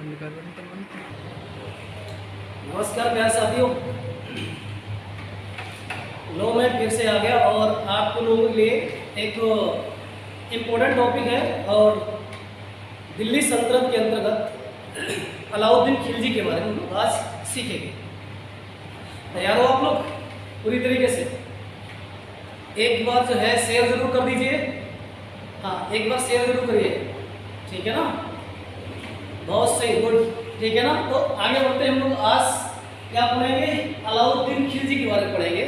नमस्कार प्यारे साथियों, लो मैं फिर से आ गया और आप लोगों के लिए एक इम्पोर्टेंट टॉपिक है और दिल्ली सल्तनत के अंतर्गत अलाउद्दीन खिलजी के बारे में हम लोग आज सीखेंगे। तैयार हो आप लोग पूरी तरीके से? एक बार जो है शेयर जरूर कर दीजिए। हाँ, एक बार शेयर जरूर करिए, ठीक है ना? बहुत सही, गुड, ठीक है ना? तो आगे बढ़ते हैं हम लोग। आज क्या पढ़ेंगे? अलाउद्दीन खिलजी के बारे में पढ़ेंगे।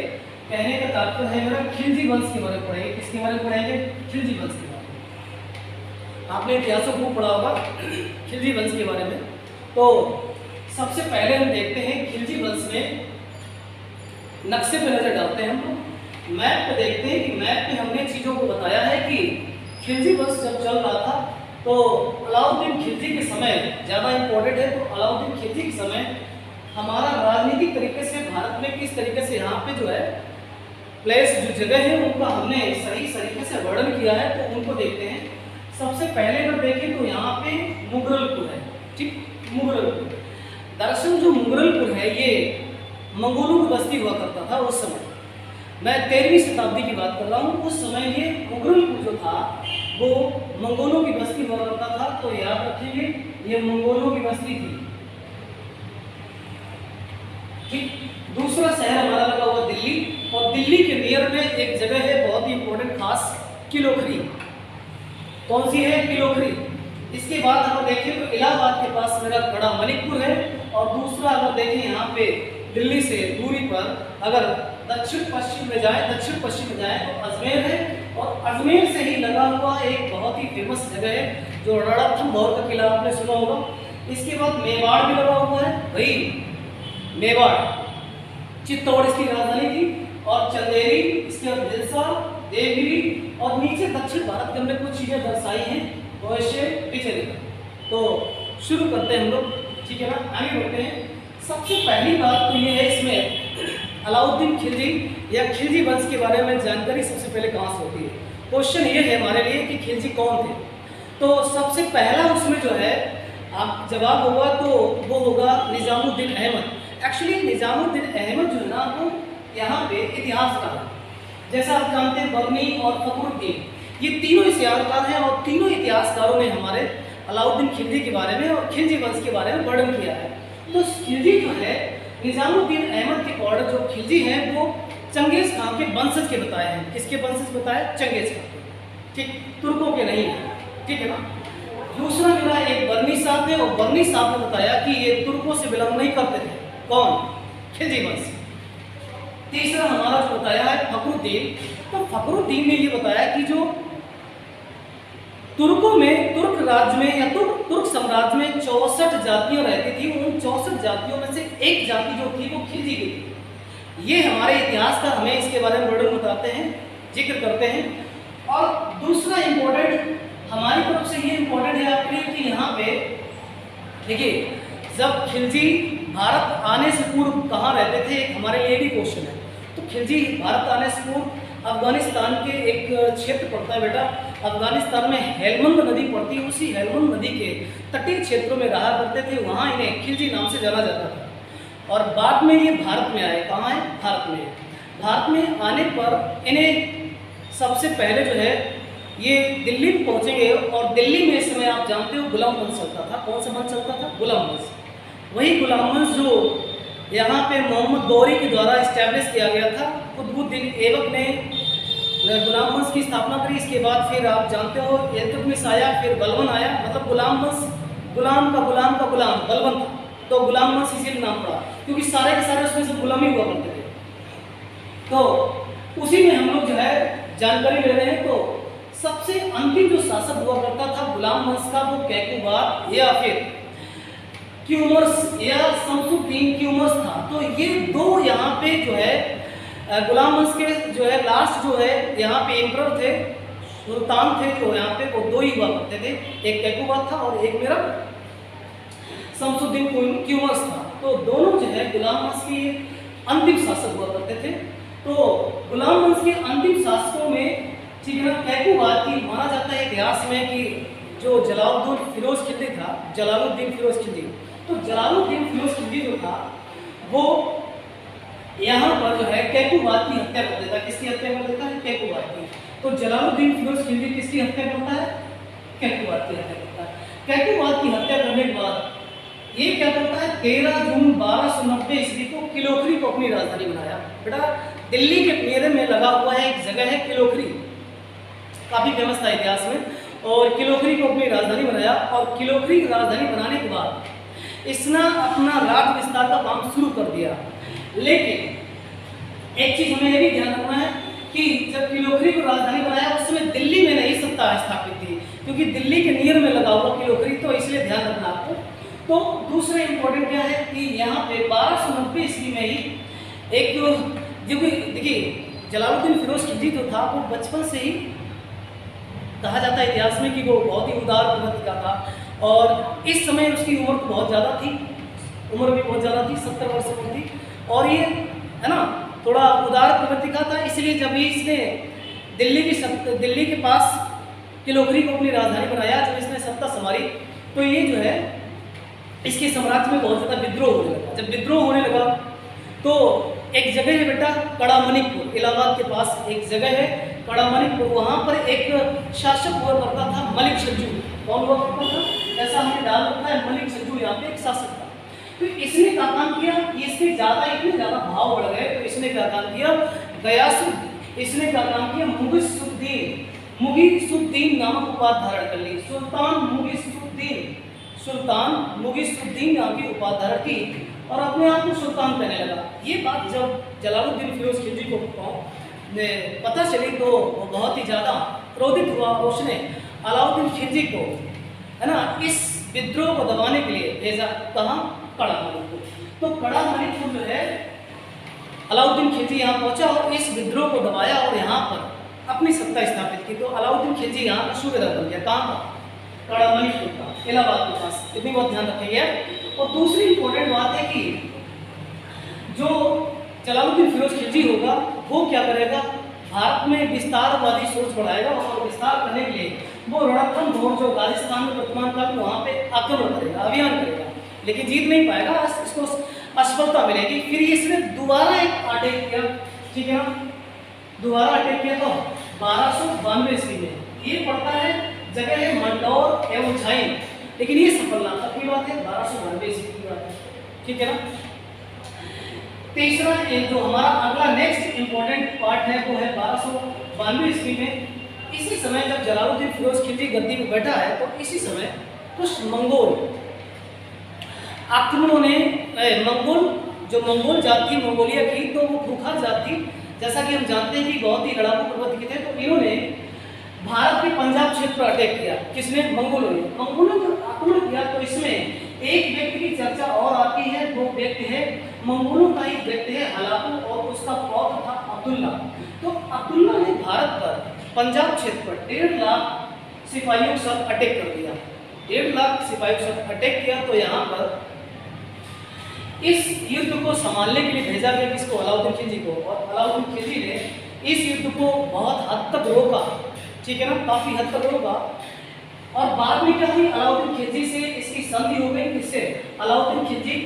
कहने का तात्पर्य है मेरा खिलजी वंश के बारे में पढ़ेंगे। किसके बारे में पढ़ेंगे? खिलजी वंश के बारे में। आपने इतिहास में खूब पढ़ा होगा खिलजी वंश के बारे में। तो सबसे पहले हम देखते हैं खिलजी वंश में नक्शे पे नजर डालते हैं। हम लोग मैप पे देखते हैं कि मैप पे हमने चीजों को बताया है कि खिलजी वंश जब चल रहा था तो अलाउद्दीन खिलजी के समय ज़्यादा इम्पोर्टेंट है। तो अलाउद्दीन खिलजी के समय हमारा राजनीतिक तरीके से भारत में किस तरीके से यहाँ पे जो है प्लेस जो जगह है उनका हमने सही तरीके से वर्णन किया है। तो उनको देखते हैं। सबसे पहले अगर देखें तो यहाँ पे मुगलपुर है, ठीक? मुगलपुर, दरअसल जो मुगलपुर है ये मंगोलों की बस्ती हुआ करता था उस समय। मैं 13वीं शताब्दी की बात कर रहा हूँ। उस समय ये मुगलपुर जो था वो मंगोलों की बस्ती हुआ करता था। तो याद रखेंगे ये मंगोलों की बस्ती थी, ठीक? दूसरा शहर हमारा लगा हुआ दिल्ली, और दिल्ली के नियर में एक जगह है बहुत ही इंपॉर्टेंट खास, किलोखरी। कौन सी है? किलोखरी। इसके बाद अगर देखें तो इलाहाबाद के पास मेरा बड़ा मणिपुर है। और दूसरा अगर देखें यहाँ पे दिल्ली से दूरी पर अगर दक्षिण पश्चिम में जाए तो अजमेर है। और अजमेर से ही लगा हुआ एक बहुत ही फेमस जगह है जो रणथंभौर का किला आपने सुना होगा। इसके बाद मेवाड़ भी लगा हुआ है भाई। मेवाड़, चित्तौड़ इसकी राजधानी थी। और चंदेरी, इसके बाद हिलसा, देवगिरी, और नीचे दक्षिण भारत के हमने कुछ चीजें दर्शाई हैं वैसे पीछे। तो शुरू करते हैं हम लोग, ठीक है ना? आगे बढ़ते हैं। सबसे पहली बात तो ये है इसमें अलाउद्दीन खिलजी या खिलजी वंश के बारे में जानकारी सबसे पहले कहाँ से होती है? क्वेश्चन ये है हमारे लिए कि खिलजी कौन थे। तो सबसे पहला उसमें जो है आप जवाब होगा तो वो होगा निजामुद्दीन अहमद। एक्चुअली निजामुद्दीन अहमद जो है ना वो यहाँ पे इतिहासकार है। जैसा आप जानते हैं बर्नी और फखरुद्दीन, ये तीनों इतिहासकार हैं और तीनों इतिहासकारों ने हमारे अलाउद्दीन खिलजी के बारे में और खिलजी वंश के बारे में वर्णन किया है। तो खिलजी जो है निजामुद्दीन अहमद के ऑर्डर जो खिलजी हैं वो चंगेज खान के वंशज के बताए हैं। किसके वंशज बताए? चंगेज खान के, ठीक? तुर्कों के नहीं है, ठीक है ना? दूसरा मेरा एक बर्नी साहब है और बर्नी साहब ने बताया कि ये तुर्कों से बिलोंग नहीं करते थे। कौन? खिलजी वंश। तीसरा हमारा जो बताया है फखरुद्दीन। तो फखरुद्दीन ने ये बताया कि जो तुर्कों में, तुर्क राज्य में या तुर्क साम्राज्य में 64 जातियां रहती थी। उन 64 जातियों में से एक जाति जो थी वो खिलजी की थी। ये हमारे इतिहास का हमें इसके बारे में वर्णन बताते हैं, जिक्र करते हैं। और दूसरा इंपॉर्टेंट हमारी तरफ से ये इंपॉर्टेंट है आपके लिए कि यहाँ पे देखिए जब खिलजी भारत आने से पूर्व कहाँ रहते थे, एक हमारे लिए भी क्वेश्चन है। तो खिलजी भारत आने से पूर्व अफगानिस्तान के एक क्षेत्र पड़ता है बेटा। अफगानिस्तान में हेलमंद नदी पड़ती है। उसी हेलमंद नदी के तटीय क्षेत्रों में रहा करते थे। वहाँ इन्हें खिलजी नाम से जाना जाता था। और बाद में ये भारत में आए। कहाँ है? भारत में। भारत में आने पर इन्हें सबसे पहले जो है ये दिल्ली में पहुँचेंगे। और दिल्ली में इस समय आप जानते हो गुलाम वंश चलता था। कौन सा वंश चलता था? गुलाम वंश। वही गुलाम वंश जो यहाँ पे मोहम्मद गौरी के द्वारा इस्टेब्लिश किया गया था। कुतुबुद्दीन ऐबक ने गुलाम वंश की स्थापना करी। इसके बाद फिर आप जानते हो इल्तुतमिश आया, फिर बलबन आया। मतलब गुलाम वंश, गुलाम का गुलाम बलबन था। तो गुलाम वंश इसीलिए नाम पड़ा क्योंकि सारे के सारे उसमें से गुलामी हुआ करते थे। तो उसी में हम लोग जो है जानकारी ले रहे हैं। तो सबसे अंतिम जो शासक हुआ करता था गुलाम वंश का वो कैकुबाद या फिर क्यूमर्स या शमसुद्दीन क्यूमर्स था। तो ये दो यहाँ पे जो है गुलाम वंश के जो है लास्ट जो है यहाँ पे एम्परर थे, सुल्तान थे जो यहाँ पे वो दो ही हुआ करते थे। एक कैकुबाद था और एक मेरा शमसुद्दीन क्यूमर्स था। तो दोनों जो है गुलाम वंश के अंतिम शासक हुआ करते थे। तो गुलाम वंश के अंतिम शासकों में, ठीक है ना, कैकुबाद की माना जाता है इतिहास में कि जो जलालुद्दीन फिरोज खिलजी था, जलालुद्दीन फिरोज खिलजी, तो जलालुद्दीन फिरोज खिलजी जो था वो यहाँ पर जो है कैकुबाद की हत्या कर देता है। किसकी हत्या कर देता है? कैकुबाद की। तो जलालुद्दीन फिरोज खिलजी किसकी हत्या करता है? कैकुबाद की हत्या करता है। कैकुबाद की हत्या करने के बाद ये क्या करता है? 13 जून 1290 ईस्वी को किलोखरी को अपनी राजधानी बनाया। बेटा दिल्ली के पेरे में लगा हुआ है एक जगह है किलोखरी, काफी फेमस था इतिहास में, और किलोखरी को अपनी राजधानी बनाया। और किलोखरी की राजधानी बनाने के बाद इसने अपना राज्य विस्तार का काम शुरू कर दिया। लेकिन एक चीज हमें यह भी ध्यान रखना है कि जब किलोखरी को राजधानी बनाया उस समय दिल्ली में नहीं सत्ता स्थापित थी, क्योंकि दिल्ली के नियर में लगा हुआ किलोखरी, तो इसलिए ध्यान रखना आपको। तो दूसरा इंपॉर्टेंट क्या है कि यहाँ पे 1290 ईस्वी में ही एक जो देखिए जलालुद्दीन फिरोज खिलजी जो था वो बचपन से ही कहा जाता है इतिहास में कि वो बहुत ही उदार प्रवृत्ति का था, और इस समय उसकी उम्र तो बहुत ज़्यादा थी, उम्र भी बहुत ज़्यादा थी, 70 वर्ष की थी, और ये है ना थोड़ा उदार प्रवृत्ति का था। इसलिए जब इसने दिल्ली के पास किलोखरी को अपनी राजधानी बनाया, जब इसने सत्ता संभाली, तो ये जो है इसके साम्राज्य में बहुत ज़्यादा विद्रोह होने लगा। जब विद्रोह होने लगा तो एक जगह है बेटा कड़ामणिकपुर, इलाहाबाद के पास एक जगह है कड़ामणिकपुर, वहाँ पर एक शासक हुआ करता था मलिक सज्जू। कौन हुआ करता था? ऐसा हमने डाल रखा है, मलिक सज्जू यहाँ पे एक शासक था। तो इसने क्या काम किया? इसके इतने ज़्यादा भाव बढ़ गए, तो इसने क्या काम किया? इसने क्या काम किया? मुगीसुद्दीन नामक उपाधि धारण कर ली। सुल्तान मुगीसुद्दीन नाम की उपाधि धारण की और अपने आप को सुल्तान कहने लगा। ये बात जब जलालुद्दीन फिरोज खिलजी को पता चली तो वो बहुत ही ज़्यादा क्रोधित हुआ, और उसने अलाउद्दीन खिलजी को है ना इस विद्रोह को दबाने के लिए भेजा। कहाँ? कड़ामणिकपुर। तो कड़ामणिकपुर जो है अलाउद्दीन खिलजी यहाँ पहुंचा और इस विद्रोह को दबाया और यहाँ पर अपनी सत्ता स्थापित की। तो अलाउद्दीन खिलजी यहाँ का सूबेदार बन गया। कहाँ का? कड़ामणिकपुर का, इलाहाबाद के पास। इतनी बहुत ध्यान रखेंगे। और दूसरी इंपॉर्टेंट बात है कि जो जलालुद्दीन फिरोज खिलजी होगा वो क्या करेगा? भारत में विस्तारवादी सोच बढ़ाएगा, और विस्तार करने के लिए वो रणथंभौर जो राजस्थान में वर्तमान काल में वहाँ पे आक्रमण करेगा, अभियान करेगा, लेकिन जीत नहीं पाएगा, इसको असफलता मिलेगी। फिर इसने दोबारा एक अटैक किया, ठीक है ना, दोबारा अटैक किया तो 1292 ईस्वी में। ये पड़ता है जगह है मंदौर एवं उज्जैन, लेकिन ये सफल ना था। की बात है 1292 ईस्वी की बात है, ठीक है ना। तीसरा जो हमारा अगला नेक्स्ट इंपॉर्टेंट पार्ट है वो है 1292 ईस्वी में। इसी समय जब जलालुद्दीन फिरोज खिलजी गद्दी में बैठा है तो इसी समय कुछ मंगोल आक्रमणों ने मंगोल जात थी, मंगोलिया की, तो वो खूंखार जात थी, जैसा कि हम जानते हैं कि बहुत ही लड़ाकू प्रवृत्ति के थे। तो इन्होंने भारत के पंजाब क्षेत्र पर अटैक किया। किसने? मंगोलों ने। मंगोलों ने आक्रमण किया तो इसमें एक व्यक्ति की चर्चा और आती है, वो व्यक्ति है मंगोलों का एक व्यक्ति है हलाकू, और उसका पौत्र था अब्दुल्ला। तो अब्दुल्ला ने भारत पर पंजाब क्षेत्र पर 1.5 लाख सिपाहियों के साथ अटैक कर दिया। 1.5 लाख सिपाहियों के साथ अटैक किया। तो यहाँ पर इस युद्ध को संभालने के लिए भेजा गया किसको? अलाउद्दीन खिलजी को। और अलाउद्दीन खिलजी ने इस युद्ध को बहुत हद तक रोका, ठीक है ना, काफी हद तक रोका। और बाद में क्या हुई? अलाउद्दीन खिलजी से इसकी संधि हो गई। किससे? अलाउद्दीन खिलजी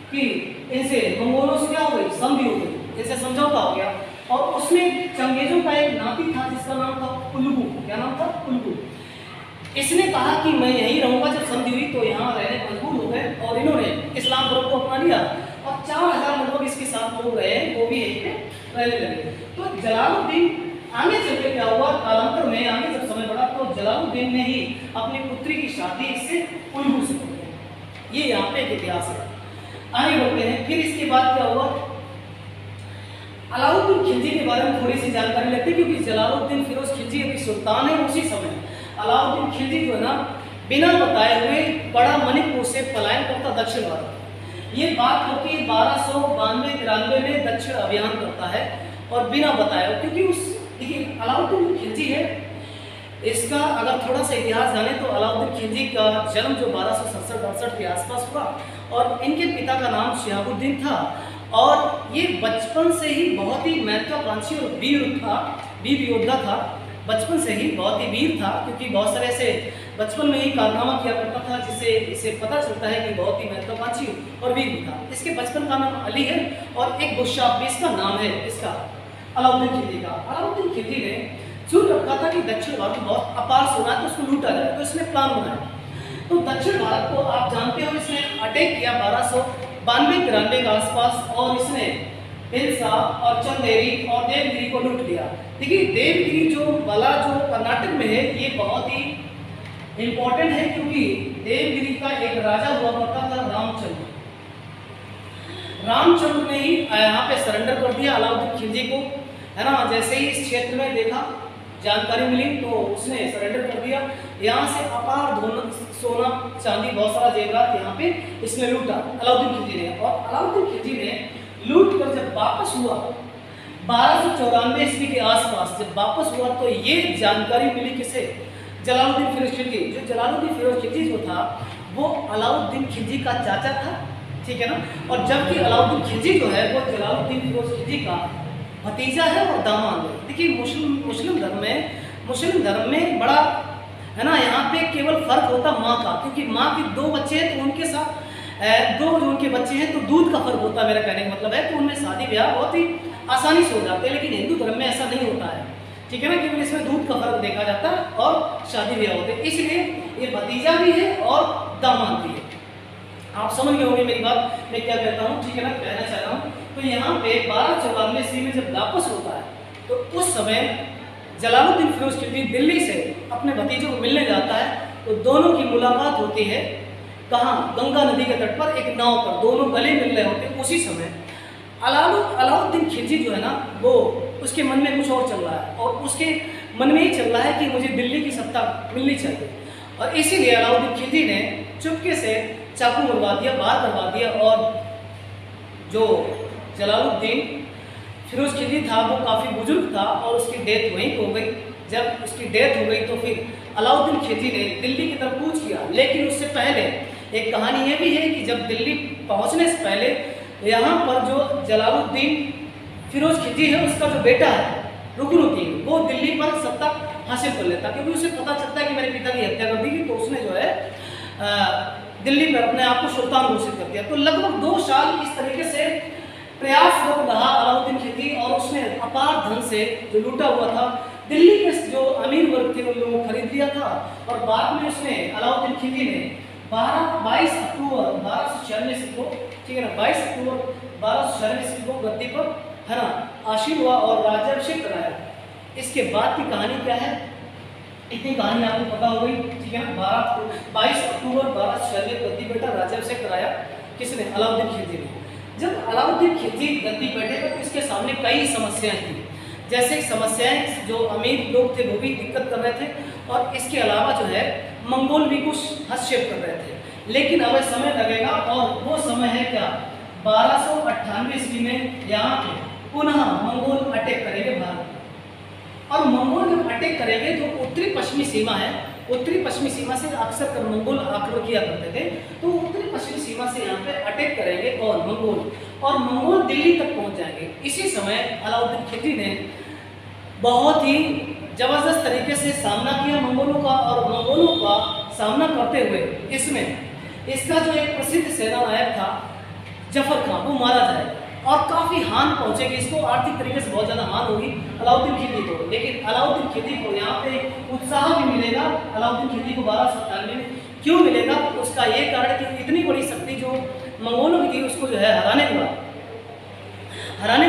की इनसे मंगोलों से क्या हो गई? संधि हो गई, इनसे समझौता हो गया। और उसमें चंगेजों का एक नाती था जिसका नाम था उल्गू। क्या नाम था? उल्गू। इसने कहा कि मैं यहीं रहूंगा। जब संधि हुई तो यहाँ रहने मजबूर हो गए और इन्होंने इस्लाम धर्म को अपना लिया, और 4000 लगभग इसके साथ लोग रहे, वो भी यहीं पे रहने लगे। तो जलालुद्दीन आगे चल के क्या हुआ? कालांतर में आगे जब समय बढ़ा तो जलालुद्दीन ने ही अपनी पुत्री की शादी इससे उल्गू से की। ये यहाँ पे एक इतिहास है। आगे बढ़ते हैं। फिर इसके बाद क्या हुआ? अलाउद्दीन खिलजी के बारे में थोड़ी सी जानकारी लेते हैं, क्योंकि जलालुद्दीन फिरोज खिलजी अभी सुल्तान है। उसी समय अलाउद्दीन खिलजी जो है ना बिना बताए हुए कड़ामणिकपुर से पलायन करता दक्षिण भारत। ये बात होती है 1292-93 में दक्षिण अभियान करता है और बिना बताए, क्योंकि उस देखिए अलाउद्दीन खिलजी है, इसका अगर थोड़ा सा इतिहास जाने तो अलाउद्दीन खिलजी का जन्म जो 1267-68 के आसपास हुआ, और इनके पिता का नाम शिहाबुद्दीन था, और ये बचपन से ही बहुत ही महत्वाकांक्षी और वीर योद्धा था। बचपन से ही बहुत ही वीर था, क्योंकि बहुत सारे ऐसे बचपन में ही कारनामा किया करता था जिससे इसे पता चलता है कि बहुत ही महत्वाकांक्षी और वीर भी था। इसके बचपन का नाम अली है और एक गुस्साब भी इसका नाम है इसका, अलाउद्दीन खिलजी का। अलाउद्दीन खिलजी ने चुन रखा था कि दक्षिण भारत में बहुत अपार सोना है तो उसको लूटा जाए, तो इसने प्लान बनाया। तो दक्षिण भारत को आप जानते हो इसने अटैक किया 1292-93 के आसपास, और इसने हिल्सा और चंदेरी और देवगिरी को लूट लिया। देखिए देवगिरी जो वाला जो कर्नाटक में है ये बहुत ही इंपॉर्टेंट है, क्योंकि देवगिरी का एक राजा हुआ करता था रामचंद्र। रामचंद्र ने ही यहाँ पे सरेंडर कर दिया अलाउद्दीन खिलजी को, है ना। जैसे ही इस क्षेत्र में देखा, जानकारी मिली तो उसने सरेंडर कर दिया। यहाँ से अपार धन, सोना चांदी, बहुत सारा जेवरात यहाँ पे इसने लूटा अलाउद्दीन खिलजी ने। और अलाउद्दीन खिलजी ने लूट कर जब वापस हुआ 1294 ईस्वी के आसपास जब वापस हुआ तो ये जानकारी मिली किसे, जलालुद्दीन फिरोज खिलजी। जो जलालुद्दीन फिरोज खिलजी जो था वो अलाउद्दीन खिलजी का चाचा था, ठीक है ना। और जबकि अलाउद्दीन खिलजी जो है वो जलालुद्दीन फिरोज खिलजी का भतीजा है और दामाद है। देखिए मुस्लिम धर्म में बड़ा है ना, यहाँ पे केवल फर्क होता माँ का, क्योंकि माँ के 2 बच्चे हैं तो उनके साथ 2 जो उनके बच्चे हैं तो दूध का फर्क होता है, मेरा कहने का मतलब है। तो उनमें शादी ब्याह बहुत ही आसानी से हो जाते हैं, लेकिन हिंदू धर्म में ऐसा नहीं होता है, ठीक है ना, क्योंकि इसमें दूध का फर्क देखा जाता है और शादी ब्याह होते हैं। इसलिए ये भतीजा भी है और दामाद भी है। आप समझ गए होंगे मेरी बात, मैं क्या कहता हूँ, ठीक है ना, कहना चाह रहा हूँ। तो यहाँ पे 1294 ईस्वी में जब वापस होता है तो उस समय जलालुद्दीन फिरोज खिलजी दिल्ली से अपने भतीजे को मिलने जाता है। तो दोनों की मुलाकात होती है कहाँ, गंगा नदी के तट पर एक नाव पर, दोनों गले मिल रहे होते हैं। उसी समय अलाउद्दीन खिलजी जो है ना वो उसके मन में कुछ और चल रहा है, और उसके मन में ही चल रहा है कि मुझे दिल्ली की सत्ता मिलनी चाहिए। और इसीलिए अलाउद्दीन खिलजी ने चुपके से चाकू मरवा दिया, बाहर करवा दिया। और जो जलालुद्दीन फिरोज खिलजी था वो काफ़ी बुजुर्ग था और उसकी डेथ वहीं हो गई। जब उसकी डेथ हो गई तो फिर अलाउद्दीन खिलजी ने दिल्ली की तरफ कूच किया। लेकिन उससे पहले एक कहानी ये भी है कि जब दिल्ली पहुंचने से पहले यहाँ पर जो जलालुद्दीन फिरोज खिलजी है उसका जो बेटा है रुकनुद्दीन, वो दिल्ली पर सत्ता हासिल कर लेता, क्योंकि उसे पता चलता है कि मेरे पिता की हत्या कर दी गई। तो उसने जो है दिल्ली पर अपने आप को सुल्तान घोषित कर दिया। तो लगभग 2 साल इस तरीके से प्रयासरत रहा अलाउद्दीन खिलजी, और उसने अपार धन से जो लूटा हुआ था दिल्ली के जो अमीर वर्ग थे उन लोगों को खरीद लिया था। और बाद में उसने अलाउद्दीन खिलजी ने 22 अक्टूबर 1296 को, ठीक है ना, 22 अक्टूबर 1296 को गद्दी पर है ना आसीन हुआ और राज्याभिषेक कराया। इसके बाद की कहानी क्या है, इतनी कहानी आपको पता हो गई, ठीक है ना। 22 अक्टूबर 1296 गद्दी बैठा, राज्याभिषेक कराया किसने, अलाउद्दीन खिलजी ने। जब अलाउद्दीन खिलजी गद्दी बैठे तो इसके सामने कई समस्याएं थी। जैसे समस्याएं जो अमीर लोग थे वो भी दिक्कत कर रहे थे, और इसके अलावा जो है मंगोल भी कुछ हस्तक्षेप कर रहे थे। लेकिन अब समय लगेगा, और वो समय है क्या, 1298 ईस्वी में यहाँ पे पुनः मंगोल अटैक करेंगे भारत में। और मंगोल जब अटैक करेंगे तो उत्तरी पश्चिमी सीमा है, उत्तरी पश्चिमी सीमा से अक्सर कर मंगोल आक्रमण किया करते थे। तो उत्तरी पश्चिमी सीमा से यहाँ पे अटैक करेंगे और मंगोल दिल्ली तक पहुँच जाएंगे। इसी समय अलाउद्दीन खिलजी ने बहुत ही जबरदस्त तरीके से सामना किया मंगोलों का, और मंगोलों का सामना करते हुए इसमें इसका जो एक प्रसिद्ध सेना नायक था जफर खां, वो मारा जाएगा। और काफ़ी हानि पहुंचेगी इसको, आर्थिक तरीके से बहुत ज़्यादा हानि होगी अलाउद्दीन खिलजी को। लेकिन अलाउद्दीन खिलजी को यहाँ पे उत्साह भी मिलेगा। अलाउद्दीन खिलजी को 1297 में क्यों मिलेगा, उसका ये कारण कि इतनी बड़ी शक्ति जो मंगोलों की थी उसको जो है हराने के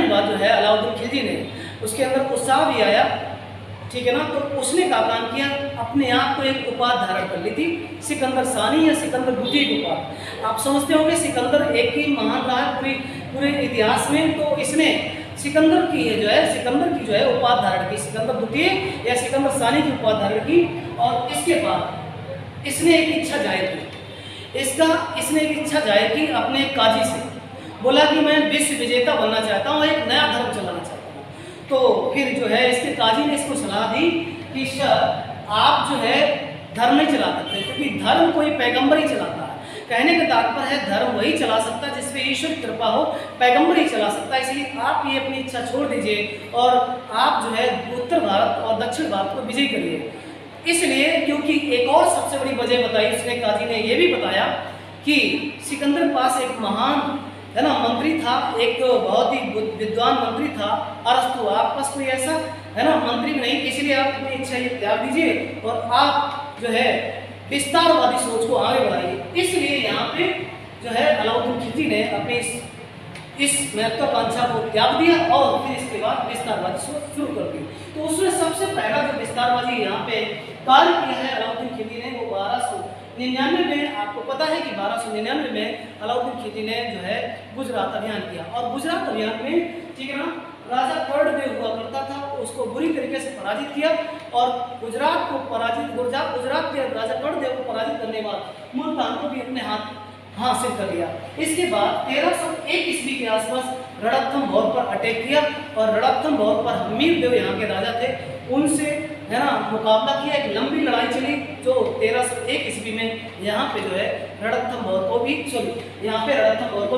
बाद जो है अलाउद्दीन खिलजी ने उसके अंदर उत्साह भी आया, ठीक है ना। तो उसने क्या काम किया, अपने आप को एक उपाधि धारण कर ली थी, सिकंदर सानी या सिकंदर द्वितीय की उपाधि। आप समझते होंगे सिकंदर एक ही महान रहा है पूरे इतिहास में। तो इसने सिकंदर की जो है उपाधि धारण की, सिकंदर द्वितीय या सिकंदर सानी की उपाधि धारण की। और इसके बाद इसने एक इच्छा जाहिर की अपने काजी से, बोला कि मैं विश्व विजेता बनना चाहता हूँ, एक नया धर्म चलाना चाहता हूँ। तो फिर जो है इसके काजी ने इसको सलाह दी कि सर आप जो है धर्म नहीं चला सकते, क्योंकि धर्म कोई पैगंबर ही चलाता है। कहने का तात्पर्य है धर्म वही चला सकता है जिसपे ईश्वर की कृपा हो, पैगंबर ही चला सकता है। इसलिए आप ये अपनी इच्छा छोड़ दीजिए और आप जो है उत्तर भारत और दक्षिण भारत को विजय करिए। इसलिए क्योंकि एक और सबसे बड़ी वजह बताई उसने, काजी ने ये भी बताया कि सिकंदर पास एक महान है ना मंत्री था, एक बहुत ही विद्वान मंत्री था अरस्तु। आप पास कोई ऐसा है ना मंत्री नहीं, इसलिए आप अपनी इच्छा ये त्याग दीजिए और आप जो है विस्तारवादी सोच को आगे बढ़ाइए। इसलिए यहाँ पे जो है अलाउद्दीन खिलजी ने अपनी इस महत्वाकांक्षा को त्याग दिया और फिर इसके बाद विस्तारवादी सोच शुरू कर दी। तो उसने सबसे पहला जो विस्तारवादी यहाँ पे कार्य किया है अलाउद्दीन खिलजी ने, वो 1299 में, आपको पता है कि 1299 में अलाउद्दीन खिलजी ने जो है गुजरात अभियान किया। और गुजरात अभियान में ठीक है ना, राजा कर्णदेव हुआ करता था, उसको बुरी तरीके से पराजित किया और गुजरात के राजा कर्णदेव को पराजित करने के बाद मुल्तान को भी अपने हाथ हासिल कर लिया। इसके बाद 1301 ईस्वी के आसपास रणथंभौर पर अटैक किया और रणथंभौर पर हमीरदेव यहाँ के राजा थे, उनसे है ना मुकाबला किया। एक लंबी लड़ाई चली जो 1301 ईस्वी में यहाँ पे जो है रणथंभौर को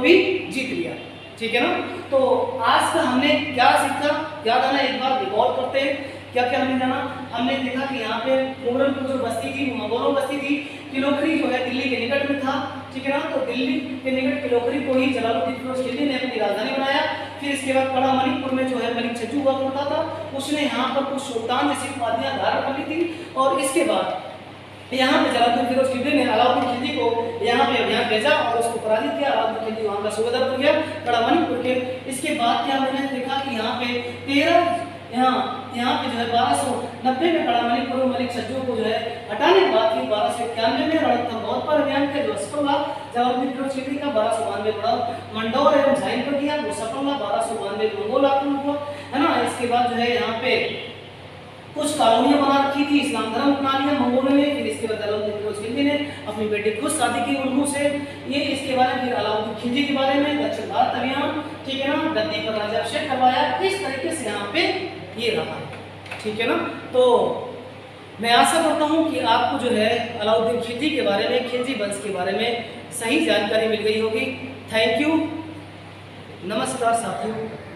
भी जीत लिया। ठीक है ना। तो आज का हमने क्या सीखा, क्या जाना, एक बार रिकॉल करते हैं। क्या क्या हमने जाना, हमने देखा कि यहाँ पे मुगलों की जो बस्ती थी, मंगोलों बस्ती थी, किलोखरी जो है दिल्ली के निकट में था। ठीक है ना। तो दिल्ली के निकट किलोखरी को ही जलालुद्दीन फिरोज खिलजी ने अपनी राजधानी बनाया। फिर इसके बाद कड़ा मणिपुर में जो है मलिक छज्जू हुआ करता था, उसने यहाँ पर कुछ सुल्तान जैसी उपाधियां धारण कर ली थी। और इसके बाद यहाँ पे जलालुद्दीन फिरोज खिलजी ने अलाउद्दीन खिलजी को यहाँ पे अभियान भेजा और उसको पराजित किया। अलाउद्दीन खिलजी वहाँ का सूबेदार बन गया कड़ा मणिपुर के। इसके बाद क्या मैंने देखा कि यहाँ पे यहाँ पे जो है 1290 में कड़ा मणिपुर में मलिक छज्जू को जो है हटाने के बाद 1291 में रणथंभौर पर अभियान किया जो सफल रहा। जलालुद्दीन फिरोज खिलजी का 1292 बड़ा मंडौर एवं झाइल पर किया, वो सफल रहा। 1292 मंगोल आक्रमण हुआ है ना। इसके बाद जो है यहाँ पे कुछ कॉलोनियां बना रखी थी, इस्लाम धर्म अपना लिया मंगोलों ने। फिर इसके बाद अलाउद्दीन फिरोज खिलजी ने अपनी बेटी खुद शादी की उर्दू से। ये इसके बारे में फिर अलाउद्दीन खिलजी के बारे में दक्षिण भारत अभियान, ठीक है ना, गद्दी पर राज्याभिषेक करवाया। इस तरीके से यहाँ पे ये रहा। ठीक है ना। तो मैं आशा करता हूँ कि आपको जो है अलाउद्दीन खिलजी के बारे में, खिलजी वंश के बारे में सही जानकारी मिल गई होगी। थैंक यू, नमस्कार साथियों।